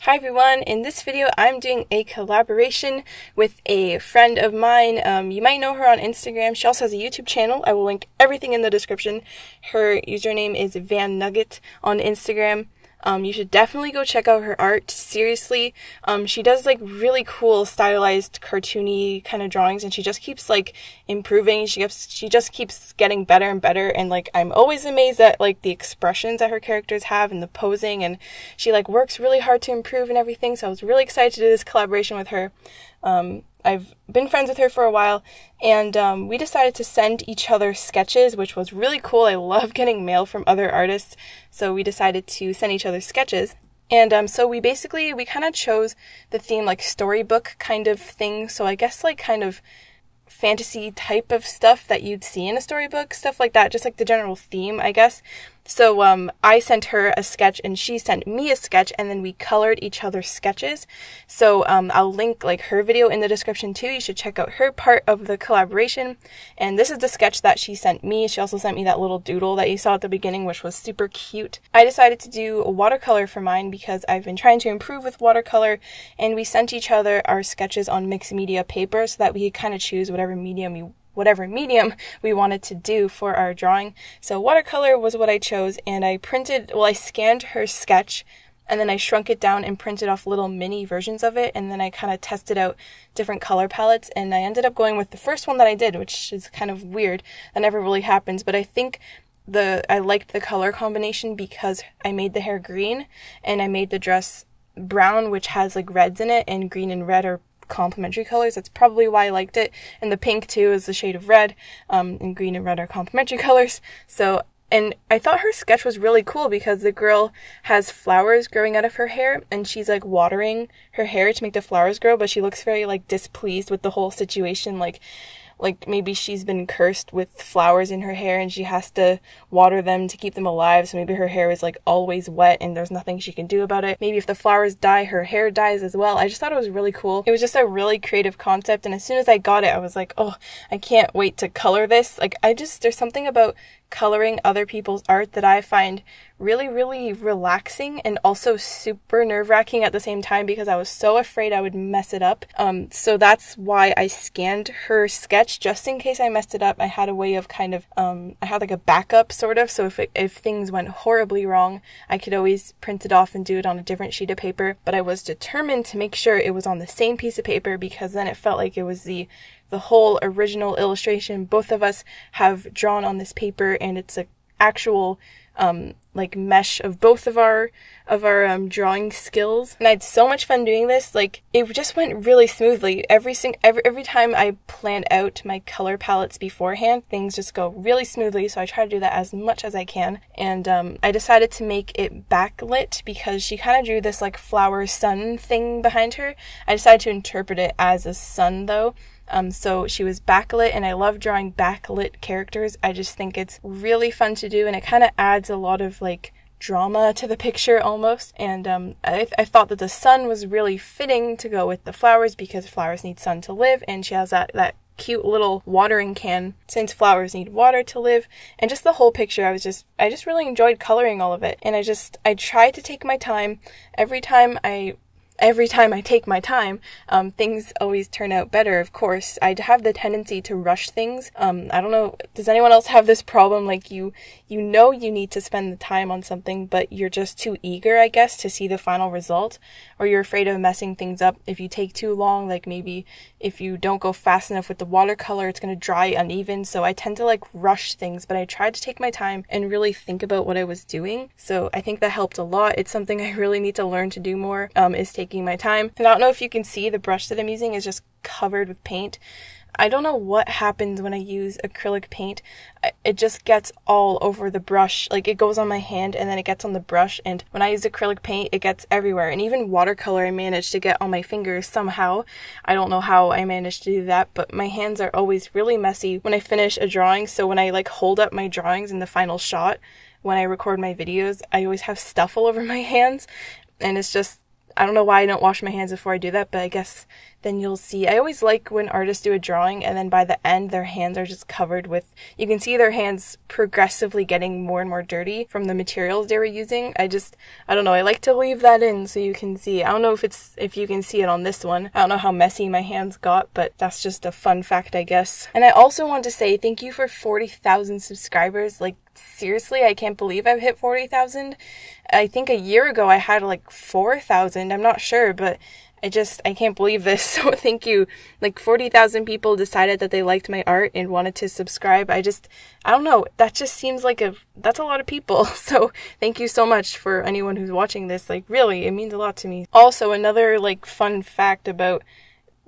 Hi everyone, in this video I'm doing a collaboration with a friend of mine. You might know her on Instagram. She also has a YouTube channel. I will link everything in the description. Her username is Vannugget on Instagram. You should definitely go check out her art. Seriously, she does like really cool stylized cartoony kind of drawings, and she just keeps like improving. She just keeps getting better and better, and like I'm always amazed at like the expressions that her characters have and the posing, and she like works really hard to improve and everything. So I was really excited to do this collaboration with her. I've been friends with her for a while, and we decided to send each other sketches, which was really cool. I love getting mail from other artists, so we decided to send each other sketches. And so we kind of chose the theme like storybook kind of thing, so I guess like kind of fantasy type of stuff that you'd see in a storybook, stuff like that, just like the general theme, I guess. So I sent her a sketch and she sent me a sketch, and then we colored each other's sketches. So I'll link like her video in the description too. You should check out her part of the collaboration. And this is the sketch that she sent me. She also sent me that little doodle that you saw at the beginning, which was super cute. I decided to do a watercolor for mine because I've been trying to improve with watercolor, and we sent each other our sketches on mixed media paper so that we could kind of choose whatever medium we wanted to do for our drawing. So watercolor was what I chose, and I scanned her sketch, and then I shrunk it down and printed off little mini versions of it, and then I kind of tested out different color palettes, and I ended up going with the first one that I did, which is kind of weird. That never really happens, but I think I liked the color combination because I made the hair green, and I made the dress brown, which has like reds in it, and green and red are complementary colors. That's probably why I liked it. And the pink too is the shade of red, and green and red are complementary colors. So, and I thought her sketch was really cool because the girl has flowers growing out of her hair, and she's like watering her hair to make the flowers grow, but she looks very like displeased with the whole situation, like maybe she's been cursed with flowers in her hair and she has to water them to keep them alive, so maybe her hair is like always wet and there's nothing she can do about it. Maybe if the flowers die, her hair dies as well. I just thought it was really cool. It was just a really creative concept, and as soon as I got it, I was like, oh, I can't wait to color this. Like there's something about coloring other people's art that I find really, really relaxing and also super nerve-wracking at the same time because I was so afraid I would mess it up. So that's why I scanned her sketch just in case I messed it up. I had a way of kind of, I had like a backup sort of, so if things went horribly wrong, I could always print it off and do it on a different sheet of paper. But I was determined to make sure it was on the same piece of paper because then it felt like it was the whole original illustration both of us have drawn on this paper, and it's an actual like mesh of both of our drawing skills. And I had so much fun doing this. Like it just went really smoothly. Every time I planned out my color palettes beforehand, things just go really smoothly, so I try to do that as much as I can. And I decided to make it backlit because she kind of drew this like flower sun thing behind her. I decided to interpret it as a sun though. So she was backlit, and I love drawing backlit characters. I just think it's really fun to do, and it kind of adds a lot of like drama to the picture almost. And I thought that the sun was really fitting to go with the flowers because flowers need sun to live, and she has that cute little watering can since flowers need water to live. And just the whole picture, I just really enjoyed coloring all of it. And I try to take my time. Every time I take my time, things always turn out better, of course. I have the tendency to rush things. I don't know, does anyone else have this problem? Like you know you need to spend the time on something, but you're just too eager, I guess, to see the final result, or you're afraid of messing things up if you take too long. Like maybe if you don't go fast enough with the watercolor, it's going to dry uneven. So I tend to like rush things, but I tried to take my time and really think about what I was doing. So I think that helped a lot. It's something I really need to learn to do more, is taking my time. And I don't know if you can see, the brush that I'm using is just covered with paint. I don't know what happens when I use acrylic paint. It just gets all over the brush. Like it goes on my hand and then it gets on the brush, and when I use acrylic paint, it gets everywhere. And even watercolor I managed to get on my fingers somehow. I don't know how I managed to do that, but my hands are always really messy when I finish a drawing. So when I like hold up my drawings in the final shot, when I record my videos, I always have stuff all over my hands, and it's just, I don't know why I don't wash my hands before I do that, but I guess then you'll see, I always like when artists do a drawing and then by the end their hands are just covered with, you can see their hands progressively getting more and more dirty from the materials they were using. I don't know, I like to leave that in so you can see. I don't know if you can see it on this one. I don't know how messy my hands got, but that's just a fun fact, I guess. And I also want to say thank you for 40,000 subscribers. Like, seriously, I can't believe I've hit 40,000. I think a year ago I had like 4,000. I'm not sure, but I can't believe this. So thank you. Like 40,000 people decided that they liked my art and wanted to subscribe. I don't know. That just seems like that's a lot of people. So thank you so much for anyone who's watching this. Like, really, it means a lot to me. Also, another like fun fact about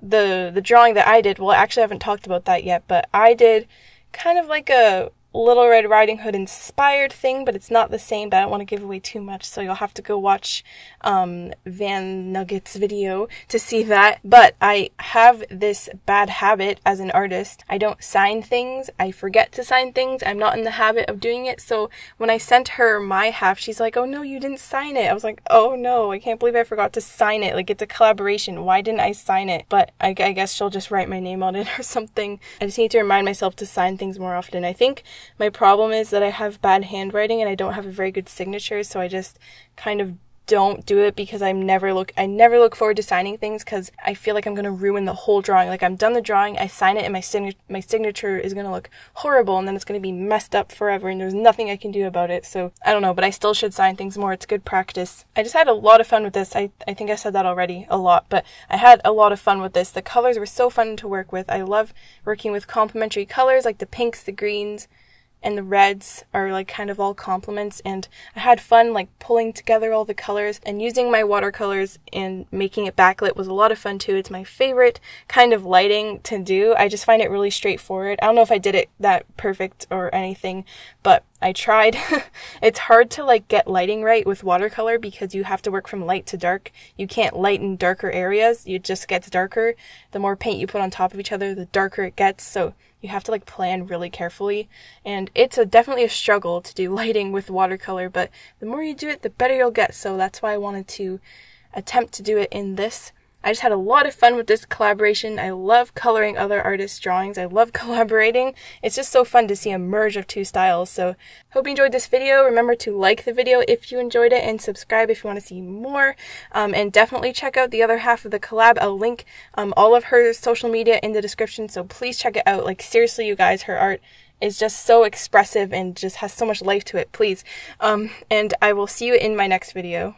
the drawing that I did. Well, actually I haven't talked about that yet, but I did kind of like a Little Red Riding Hood inspired thing, but it's not the same, but I don't want to give away too much, so you'll have to go watch Vannugget's video to see that. But I have this bad habit as an artist. I don't sign things. I forget to sign things. I'm not in the habit of doing it. So when I sent her my half, she's like, oh no, you didn't sign it. I was like, oh no, I can't believe I forgot to sign it. Like, it's a collaboration. Why didn't I sign it? But I guess she'll just write my name on it or something. I just need to remind myself to sign things more often. I think my problem is that I have bad handwriting and I don't have a very good signature, so I just kind of don't do it because I never look forward to signing things because I feel like I'm going to ruin the whole drawing. Like, I'm done the drawing, I sign it, and my signature is going to look horrible, and then it's going to be messed up forever, and there's nothing I can do about it. So I don't know, but I still should sign things more. It's good practice. I just had a lot of fun with this. I think I said that already a lot, but I had a lot of fun with this. The colors were so fun to work with. I love working with complementary colors, like the pinks, the greens, and the reds are like kind of all complements, and I had fun like pulling together all the colors, and using my watercolors and making it backlit was a lot of fun too. It's my favorite kind of lighting to do. I just find it really straightforward. I don't know if I did it that perfect or anything, but I tried. It's hard to like get lighting right with watercolor because you have to work from light to dark. You can't lighten darker areas. It just gets darker. The more paint you put on top of each other, the darker it gets. So you have to like plan really carefully. And it's definitely a struggle to do lighting with watercolor, but the more you do it, the better you'll get. So that's why I wanted to attempt to do it in this. I just had a lot of fun with this collaboration. I love coloring other artists' drawings. I love collaborating. It's just so fun to see a merge of two styles. So hope you enjoyed this video. Remember to like the video if you enjoyed it and subscribe if you want to see more. And definitely check out the other half of the collab. I'll link all of her social media in the description, so please check it out. Like, seriously, you guys, her art is just so expressive and just has so much life to it. Please. And I will see you in my next video.